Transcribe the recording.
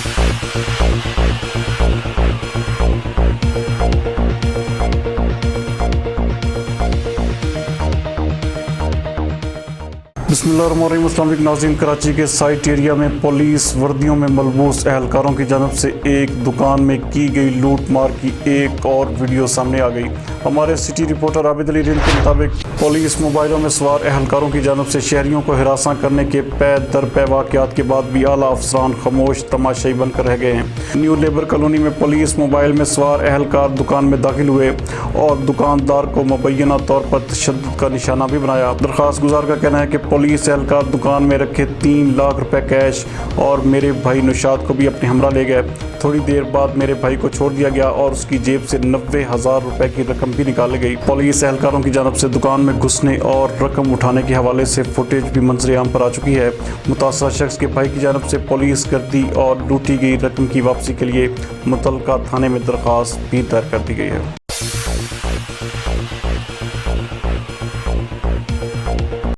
بسم اللہ الرحمن الرحیم۔ السلام علیکم ناظرین، کراچی کے سائٹ ایریا میں پولیس وردیوں میں ملبوس اہلکاروں کی جانب سے ایک دکان میں کی گئی لوٹ مار کی ایک اور ویڈیو سامنے آ گئی۔ ہمارے سٹی رپورٹر عابد علی رند کے مطابق پولیس موبائلوں میں سوار اہلکاروں کی جانب سے شہریوں کو ہراساں کرنے کے پے در پے واقعات کے بعد بھی اعلیٰ افسران خاموش تماشائی بن کر رہ گئے ہیں۔ نیو لیبر کالونی میں پولیس موبائل میں سوار اہلکار دکان میں داخل ہوئے اور دکاندار کو مبینہ طور پر تشدد کا نشانہ بھی بنایا۔ درخواست گزار کا کہنا ہے کہ پولیس اہلکار دکان میں رکھے 3 لاکھ روپے کیش اور میرے بھائی نشاد کو بھی اپنے ہمراہ لے گئے۔ تھوڑی دیر بعد میرے بھائی کو چھوڑ دیا گیا اور اس کی جیب سے 90,000 روپے کی رقم بھی نکالی گئی۔ پولیس اہلکاروں کی جانب سے دکان میں گھسنے اور رقم اٹھانے کے حوالے سے فوٹیج بھی منظر عام پر آ چکی ہے۔ متاثرہ شخص کے بھائی کی جانب سے پولیس گردی اور لوٹی گئی رقم کی واپسی کے لیے متعلقہ تھانے میں درخواست بھی دائر کر دی گئی ہے۔